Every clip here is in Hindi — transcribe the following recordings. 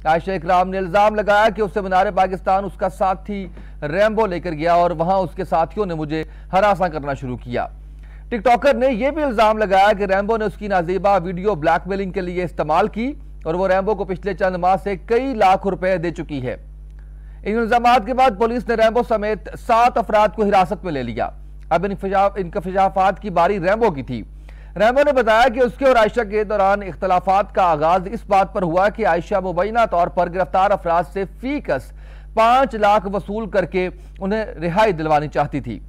आयशा इकराम ने इल्जाम लगाया कि उससे मीनार पाकिस्तान उसका साथी रैम्बो लेकर गया और वहां उसके साथियों ने मुझे हरासा करना शुरू किया। टिकटॉकर ने यह भी इल्जाम लगाया कि रैम्बो ने उसकी नाजीबा वीडियो ब्लैकमेलिंग के लिए इस्तेमाल की और वो रैम्बो को पिछले चंद माह से कई लाख रुपए दे चुकी है। इन इल्जामात के बाद पुलिस ने रैम्बो समेत 7 अफराद को हिरासत में ले लिया। अब इंकशाफात की बारी रैम्बो की थी। रैम्बो ने बताया कि उसके और आयशा के दौरान इख्तलाफात का आगाज इस बात पर हुआ कि आयशा मुबैना तौर पर गिरफ्तार अफराद से फीकस 5 लाख वसूल करके उन्हें रिहाई दिलवानी चाहती थी।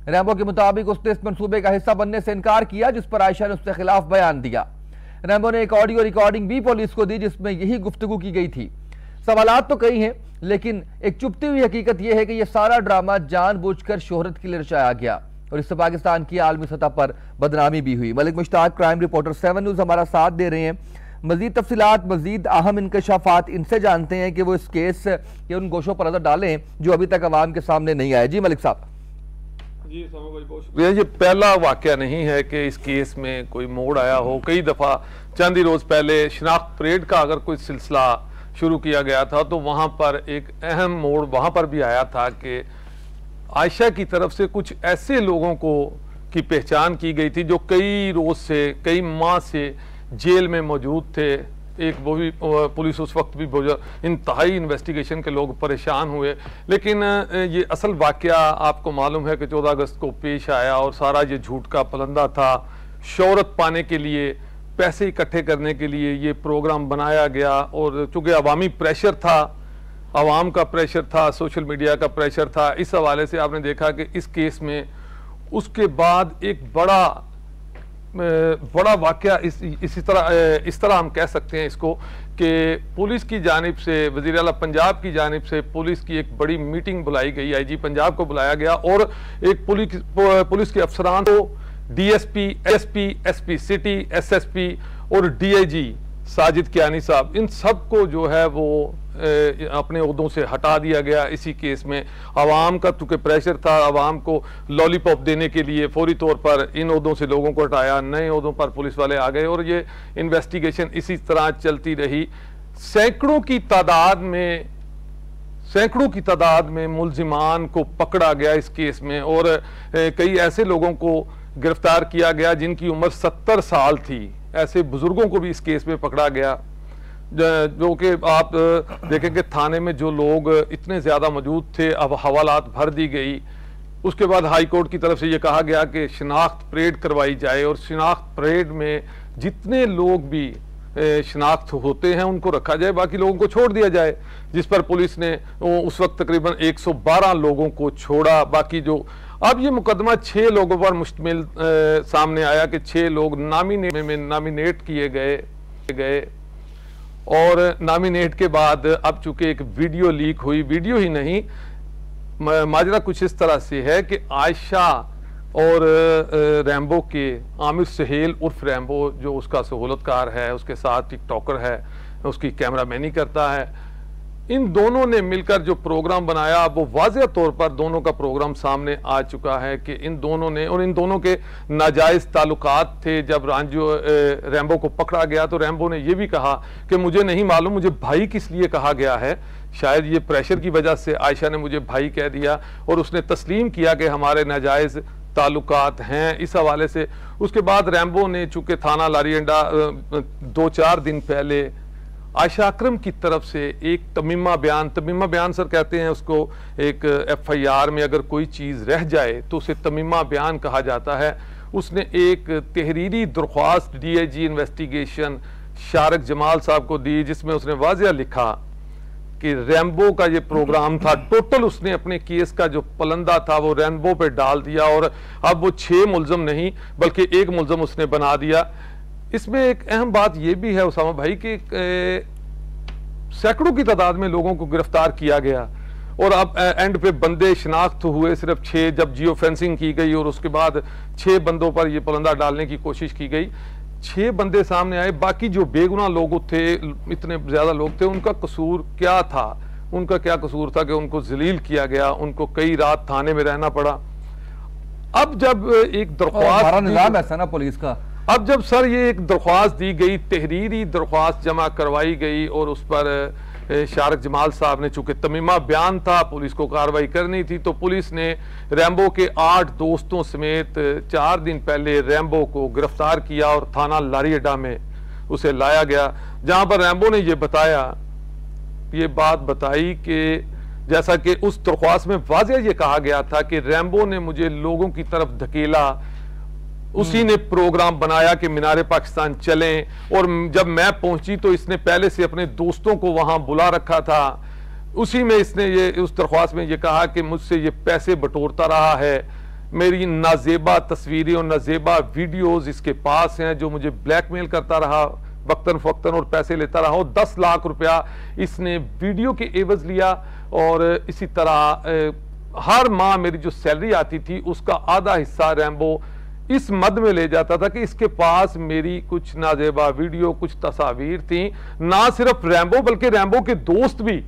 रैम्बो के मुताबिक उसने इस मंसूबे का हिस्सा बनने से इनकार किया, जिस पर आयशा ने उसके खिलाफ बयान दिया। रैम्बो ने एक ऑडियो रिकॉर्डिंग भी पुलिस को दी जिसमें यही गुफ्तगू की गई थी। सवालात तो कई हैं, लेकिन एक चुपती हुई हकीकत यह है कि यह सारा ड्रामा जानबूझकर शोहरत के लिए रचाया गया और इससे पाकिस्तान की आलमी सतह पर बदनामी भी हुई। Malik Mushtaq, crime reporter 7 news हमारा साथ दे रहे हैं। मजीद तफसीलात, मजीद अहम इंकशाफात इनसे जानते हैं कि वो इस केस के उन गोशों पर नजर डालें जो अभी तक अवाम के सामने नहीं आए। जी मलिक साहब। जी बहुत शुक्रिया। ये पहला वाकया नहीं है कि इस केस में कोई मोड़ आया हो। कई दफ़ा चंद ही रोज़ पहले शिनाख्त परेड का अगर कोई सिलसिला शुरू किया गया था तो वहाँ पर एक अहम मोड़ वहाँ पर भी आया था कि आयशा की तरफ से कुछ ऐसे लोगों को की पहचान की गई थी जो कई रोज़ से, कई माह से जेल में मौजूद थे। एक वो भी पुलिस उस वक्त भी इंतहाई इन्वेस्टिगेशन के लोग परेशान हुए, लेकिन ये असल वाकया आपको मालूम है कि 14 अगस्त को पेश आया और सारा ये झूठ का पलंदा था। शोहरत पाने के लिए, पैसे इकट्ठे करने के लिए ये प्रोग्राम बनाया गया और चूँकि अवामी प्रेशर था, अवाम का प्रेशर था, सोशल मीडिया का प्रेशर था, इस हवाले से आपने देखा कि इस केस में उसके बाद एक बड़ा वाकया इस तरह हम कह सकते हैं इसको कि पुलिस की जानिब से, वज़ीर आला पंजाब की जानिब से पुलिस की एक बड़ी मीटिंग बुलाई गई। आईजी पंजाब को बुलाया गया और एक पुलिस के अफसरान को DSP, SP, SP city, SSP और डीआईजी साजिद कियानी साहब, इन सब को जो है वो अपने ओहदों से हटा दिया गया। इसी केस में आवाम का चूँकि प्रेशर था, आवाम को लॉलीपॉप देने के लिए फौरी तौर पर इन ओहदों से लोगों को हटाया, नए ओहदों पर पुलिस वाले आ गए और ये इन्वेस्टिगेशन इसी तरह चलती रही। सैकड़ों की तादाद में मुल्जिमान को पकड़ा गया इस केस में और कई ऐसे लोगों को गिरफ्तार किया गया जिनकी उम्र 70 साल थी। ऐसे बुजुर्गों को भी इस केस में पकड़ा गया, जो कि आप देखेंगे थाने में जो लोग इतने ज़्यादा मौजूद थे, अब हवालात भर दी गई। उसके बाद हाई कोर्ट की तरफ से ये कहा गया कि शिनाख्त परेड करवाई जाए और शिनाख्त परेड में जितने लोग भी शिनाख्त होते हैं उनको रखा जाए, बाकी लोगों को छोड़ दिया जाए, जिस पर पुलिस ने उस वक्त तकरीबन 112 लोगों को छोड़ा। बाकी जो अब ये मुकदमा 6 लोगों पर मुश्तमिल सामने आया कि 6 लोग नामिनेट किए गए और नामिनेट के बाद अब चूंकि एक वीडियो लीक हुई, वीडियो ही नहीं, माजरा कुछ इस तरह से है कि आयशा और रैम्बो के आमिर सहेल उर्फ रैम्बो जो उसका सहूलतकार है, उसके साथ टिकटॉकर है, उसकी कैमरामैनी करता है, इन दोनों ने मिलकर जो प्रोग्राम बनाया वो वाज़ेह तौर पर दोनों का प्रोग्राम सामने आ चुका है कि इन दोनों के नाजायज़ ताल्लुकात थे। जब रैम्बो को पकड़ा गया तो रैम्बो ने यह भी कहा कि मुझे नहीं मालूम मुझे भाई किस लिए कहा गया है, शायद ये प्रेशर की वजह से आयशा ने मुझे भाई कह दिया और उसने तस्लीम किया कि हमारे नाजायज़ ताल्लुकात हैं। इस हवाले से उसके बाद रैम्बो ने चूँकि थाना लारियंडा 2-4 दिन पहले आयशा अकरम की तरफ से एक तमीमा बयान सर कहते हैं उसको, एक FIR में अगर कोई चीज़ रह जाए तो उसे तमीमा बयान कहा जाता है। उसने एक तहरीरी दरख्वास्त DIG इन्वेस्टिगेशन शारक जमाल साहब को दी जिसमें उसने वाज़ेह लिखा कि रैम्बो का ये प्रोग्राम था, टोटल उसने अपने केस का जो पलंदा था वो रैम्बो पे डाल दिया और अब वो 6 मुल्ज़म नहीं बल्कि 1 मुल्ज़म उसने बना दिया। इसमें एक अहम बात यह भी है उसामा भाई कि सैकड़ों की तादाद में लोगों को गिरफ्तार किया गया और अब एंड पे बंदे शिनाख्त हुए सिर्फ 6, जब जियो फेंसिंग की गई और उसके बाद 6 बंदों पर यह पलंदा डालने की कोशिश की गई, 6 बंदे सामने आए। बाकी जो बेगुनाह लोग थे, इतने ज्यादा लोग थे, उनका कसूर क्या था? उनका क्या कसूर था कि उनको जलील किया गया, उनको कई रात थाने में रहना पड़ा। अब जब एक दरख्वास्त निजाम ऐसा ना पुलिस का, अब जब सर ये एक दरख्वास्त दी गई, तहरीरी दरख्वास्त जमा करवाई गई और उस पर शारक जमाल साहब ने, चूंकि तमीमा बयान था, पुलिस को कार्रवाई करनी थी, तो पुलिस ने रैम्बो के 8 दोस्तों समेत 4 दिन पहले रैम्बो को गिरफ्तार किया और थाना लारी अड्डा में उसे लाया गया, जहां पर रैम्बो ने ये बात बताई कि जैसा कि उस दरख्वास्त में वाज़ेह ये कहा गया था कि रैम्बो ने मुझे लोगों की तरफ धकेला, उसी ने प्रोग्राम बनाया कि मीनारे पाकिस्तान चलें, और जब मैं पहुंची तो इसने पहले से अपने दोस्तों को वहां बुला रखा था। उसी में इसने ये उस दरख्वास्त में ये कहा कि मुझसे ये पैसे बटोरता रहा है, मेरी नाजेबा तस्वीरें और नाजेबा वीडियोस इसके पास हैं, जो मुझे ब्लैकमेल करता रहा वक्तन फक्तन और पैसे लेता रहा, और 10 लाख रुपया इसने वीडियो के एवज लिया। और इसी तरह हर माह मेरी जो सैलरी आती थी उसका आधा हिस्सा रैम्बो इस मद में ले जाता था कि इसके पास मेरी कुछ नाजेबा वीडियो, कुछ तस्वीर थी। ना सिर्फ रैम्बो बल्कि रैम्बो के दोस्त भी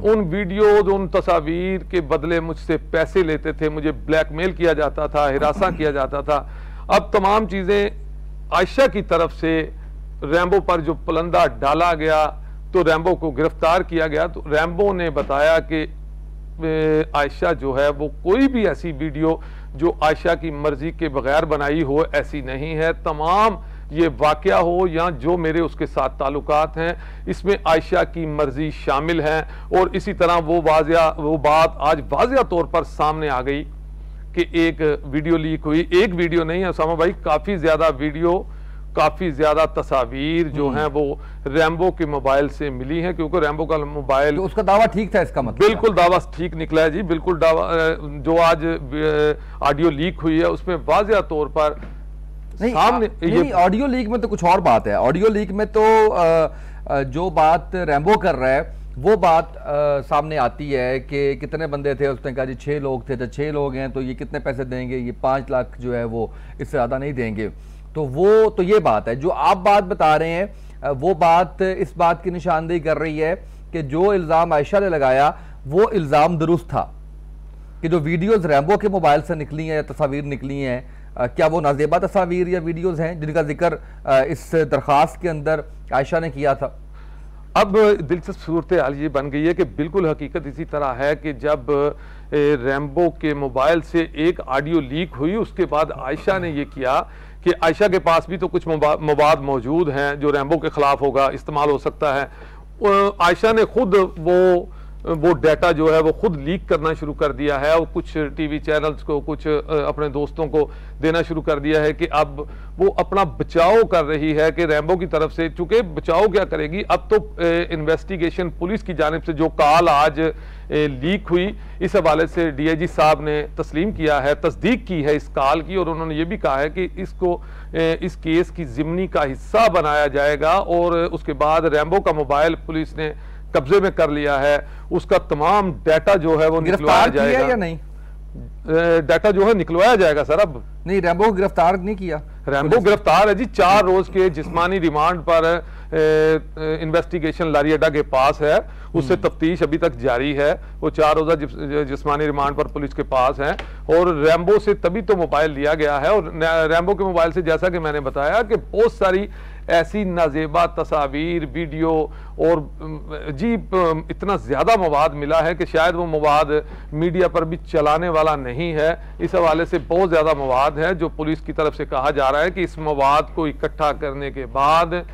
उन वीडियो, उन तस्वीर के बदले मुझसे पैसे लेते थे, मुझे ब्लैकमेल किया जाता था, हिरासा किया जाता था। अब तमाम चीजें आयशा की तरफ से रैम्बो पर जो पलंदा डाला गया तो रैम्बो को गिरफ्तार किया गया। तो रैम्बो ने बताया कि आयशा जो है वो कोई भी ऐसी वीडियो जो आयशा की मर्जी के बगैर बनाई हो ऐसी नहीं है। तमाम ये वाकया हो या जो मेरे उसके साथ ताल्लुकात हैं, इसमें आयशा की मर्जी शामिल है। और इसी तरह वो बात आज वाज़िया तौर पर सामने आ गई कि एक वीडियो लीक हुई। एक वीडियो नहीं है उसामा भाई, काफ़ी ज़्यादा वीडियो, काफ़ी ज़्यादा तस्वीर जो हैं वो रैम्बो के मोबाइल से मिली हैं, क्योंकि रैम्बो का मोबाइल, तो उसका दावा ठीक था, इसका मतलब बिल्कुल दावा ठीक निकला है जी, बिल्कुल दावा। जो आज ऑडियो लीक हुई है उसमें वाज़िया तौर पर सामने नहीं, ऑडियो लीक में तो कुछ और बात है। ऑडियो लीक में तो जो बात रैम्बो कर रहा है वो बात सामने आती है कि कितने बंदे थे, उसने कहा जी 6 लोग थे, तो 6 लोग हैं तो ये कितने पैसे देंगे, ये 5 लाख जो है वो इससे ज़्यादा नहीं देंगे। तो वो तो ये बात है। जो आप बात बता रहे हैं वो बात इस बात की निशानदेही कर रही है कि जो इल्ज़ाम आयशा ने लगाया वो इल्ज़ाम दुरुस्त था, कि जो वीडियोस रैम्बो के मोबाइल से निकली हैं या तस्वीर निकली हैं, क्या वो नाजेबा तस्वीर या वीडियोस हैं जिनका जिक्र इस दरख्वास्त के अंदर आयशा ने किया था। अब दिलचस्प सूरत हाल ये बन गई है कि बिल्कुल हकीकत इसी तरह है कि जब रैम्बो के मोबाइल से एक ऑडियो लीक हुई, उसके बाद आयशा ने ये किया कि आयशा के पास भी तो कुछ मवाद मौजूद हैं जो रैम्बो के खिलाफ होगा, इस्तेमाल हो सकता है। आयशा ने खुद वो डाटा जो है वो खुद लीक करना शुरू कर दिया है और कुछ टीवी चैनल्स को, कुछ अपने दोस्तों को देना शुरू कर दिया है कि अब वो अपना बचाव कर रही है कि रैम्बो की तरफ से, चूंकि बचाव क्या करेगी, अब तो इन्वेस्टिगेशन पुलिस की जानिब से जो कॉल आज लीक हुई, इस हवाले से डीआईजी साहब ने तस्लीम किया है, तस्दीक की है इस कॉल की, और उन्होंने ये भी कहा है कि इसको इस केस की ज़िम्नी का हिस्सा बनाया जाएगा। और उसके बाद रैम्बो का मोबाइल पुलिस ने कब्जे में कर लिया है, उसका तमाम डाटा जो है वो निकलवाया जाएगा या नहीं? डाटा जो है निकलवाया जाएगा सर। अब नहीं, रैम्बो को गिरफ्तार नहीं किया, रैम्बो गिरफ्तार है जी, 4 रोज के जिस्मानी रिमांड पर इन्वेस्टिगेशन लारी अड्डा के पास है, उससे तफ्तीश अभी तक जारी है। वो 4 रोजा जिस्मानी रिमांड पर पुलिस के पास है और रैम्बो से तभी तो मोबाइल लिया गया है। और रैम्बो के मोबाइल से जैसा कि मैंने बताया कि बहुत सारी ऐसी नाजेबा तस्वीर, वीडियो और जी इतना ज़्यादा मवाद मिला है कि शायद वो मवाद मीडिया पर भी चलाने वाला नहीं है। इस हवाले से बहुत ज़्यादा मवाद है जो पुलिस की तरफ से कहा जा रहा है कि इस मवाद को इकट्ठा करने के बाद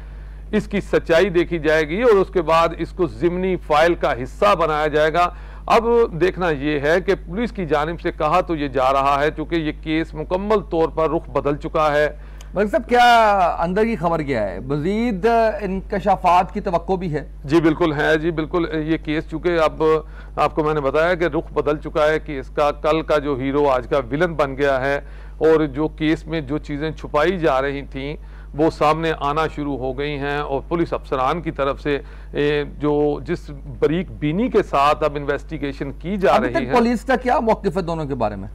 इसकी सच्चाई देखी जाएगी और उसके बाद इसको ज़िम्नी फाइल का हिस्सा बनाया जाएगा। अब देखना यह है कि पुलिस की जानिब से कहा तो ये जा रहा है, चूंकि ये केस मुकम्मल तौर पर रुख बदल चुका है। मलिक साहब, क्या अंदर की खबर क्या है? मजीद इंकशाफात की तवक्को भी है? जी बिल्कुल है जी, बिल्कुल। ये केस चूंकि अब आपको मैंने बताया कि रुख बदल चुका है कि इसका कल का जो हीरो आज का विलन बन गया है और जो केस में जो चीज़ें छुपाई जा रही थी वो सामने आना शुरू हो गई हैं और पुलिस अफसरान की तरफ से जो जिस बारीक बीनी के साथ अब इन्वेस्टिगेशन की जा रही है। पुलिस का क्या मौक़िफ़ है दोनों के बारे में?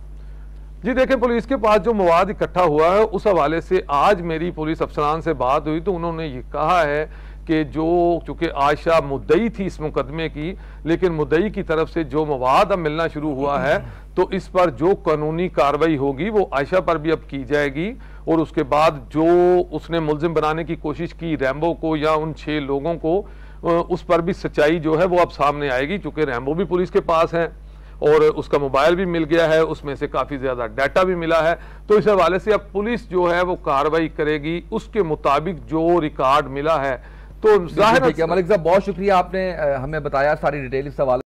जी देखें, पुलिस के पास जो मवाद इकट्ठा हुआ है उस हवाले से आज मेरी पुलिस अफसरान से बात हुई तो उन्होंने ये कहा है कि जो चूँकि आयशा मुद्दई थी इस मुकदमे की, लेकिन मुद्दई की तरफ से जो मवाद अब मिलना शुरू हुआ है तो इस पर जो कानूनी कार्रवाई होगी वो आयशा पर भी अब की जाएगी। और उसके बाद जो उसने मुल्जिम बनाने की कोशिश की रैम्बो को या उन 6 लोगों को, उस पर भी सच्चाई जो है वो अब सामने आएगी, क्योंकि रैम्बो भी पुलिस के पास है और उसका मोबाइल भी मिल गया है, उसमें से काफ़ी ज़्यादा डाटा भी मिला है। तो इस हवाले से अब पुलिस जो है वो कार्रवाई करेगी उसके मुताबिक जो रिकॉर्ड मिला है। तो जाहिर है मलिक साहब, बहुत शुक्रिया, आपने हमें बताया सारी डिटेल इस सवाल